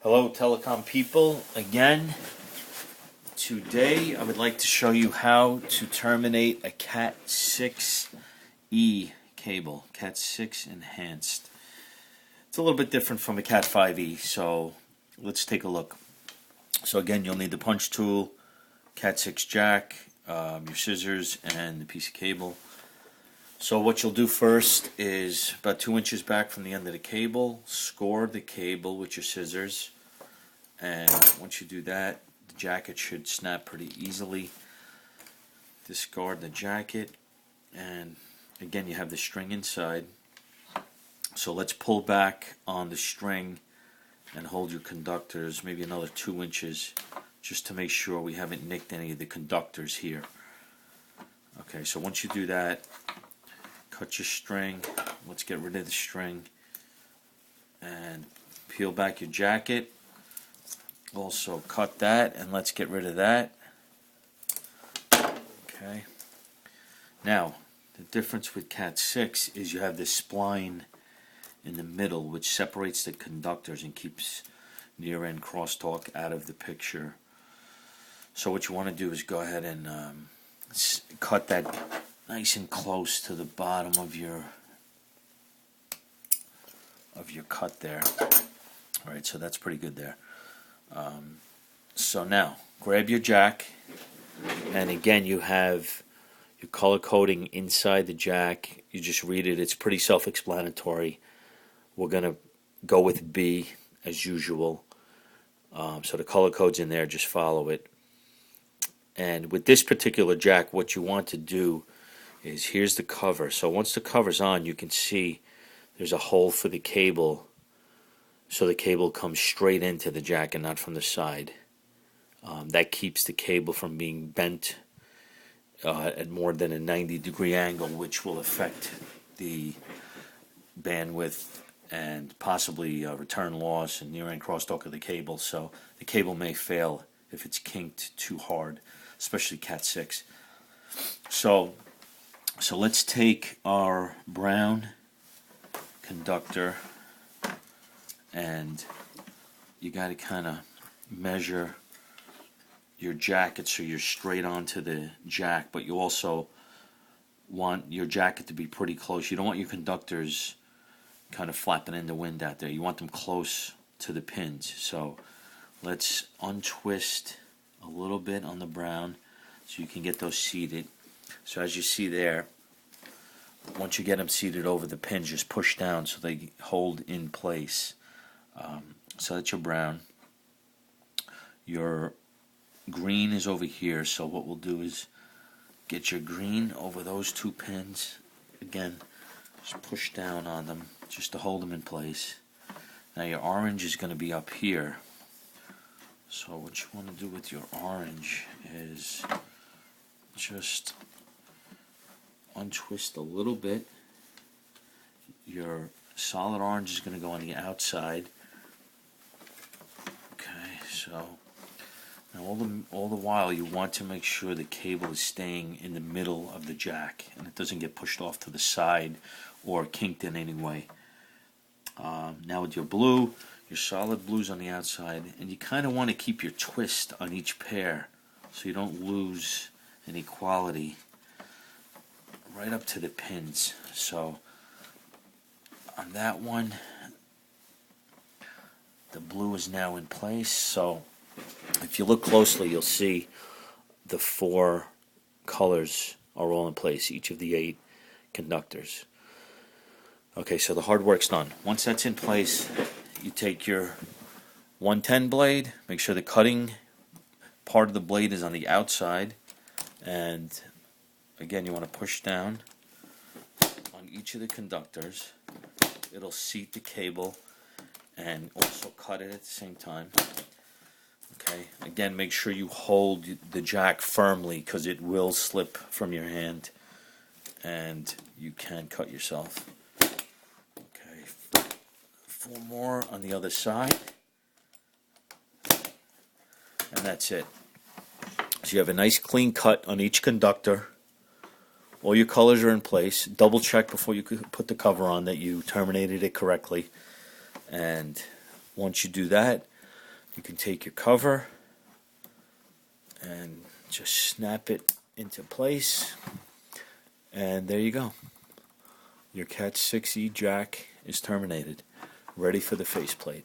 Hello telecom people, again. Today I would like to show you how to terminate a Cat 6E cable, Cat 6 enhanced. It's a little bit different from a Cat 5E, so let's take a look. So again, you'll need the punch tool, Cat 6 jack, your scissors, and the piece of cable. So what you'll do first is about 2 inches back from the end of the cable, score the cable with your scissors, and once you do that, the jacket should snap pretty easily. Discard the jacket, and again you have the string inside. So let's pull back on the string and hold your conductors maybe another 2 inches just to make sure we haven't nicked any of the conductors here. Okay, so once you do that, cut your string. Let's get rid of the string and peel back your jacket. Also cut that, and let's get rid of that. Okay. Now, the difference with Cat 6 is you have this spline in the middle which separates the conductors and keeps near-end crosstalk out of the picture. So what you want to do is go ahead and cut that nice and close to the bottom of your cut there. Alright, so that's pretty good there. So now, grab your jack, and again you have your color coding inside the jack. You just read it, it's pretty self-explanatory. We're going to go with B as usual. So the color code's in there, just follow it. And with this particular jack, what you want to do is, here's the cover. So once the cover's on, you can see there's a hole for the cable, so the cable comes straight into the jack and not from the side. That keeps the cable from being bent at more than a 90-degree angle, which will affect the bandwidth and possibly return loss and near-end crosstalk of the cable. So the cable may fail if it's kinked too hard, especially Cat 6. So let's take our brown conductor, and you got to kind of measure your jacket so you're straight onto the jack, but you also want your jacket to be pretty close. You don't want your conductors kind of flapping in the wind out there. You want them close to the pins. So let's untwist a little bit on the brown so you can get those seated. So as you see there, once you get them seated over the pins, just push down so they hold in place. So that's your brown. Your green is over here, so what we'll do is get your green over those two pins. Again, just push down on them just to hold them in place. Now your orange is going to be up here. So what you want to do with your orange is just untwist a little bit. Your solid orange is going to go on the outside. Okay, so now all the while you want to make sure the cable is staying in the middle of the jack and it doesn't get pushed off to the side or kinked in any way. Now with your blue, your solid blue's on the outside, and you kind of want to keep your twist on each pair so you don't lose any quality right up to the pins. So on that one, the blue is now in place. So if you look closely, you'll see the 4 colors are all in place, each of the 8 conductors. Okay, so the hard work's done. Once that's in place, you take your 110 blade, make sure the cutting part of the blade is on the outside, and again you want to push down on each of the conductors. It'll seat the cable and also cut it at the same time. Okay, again make sure you hold the jack firmly because it will slip from your hand and you can cut yourself. Okay, 4 more on the other side, and that's it. So you have a nice clean cut on each conductor. All your colors are in place. Double check before you put the cover on that you terminated it correctly. And once you do that, You can take your cover and just snap it into place, and there you go. Your Cat 6E jack is terminated, ready for the faceplate.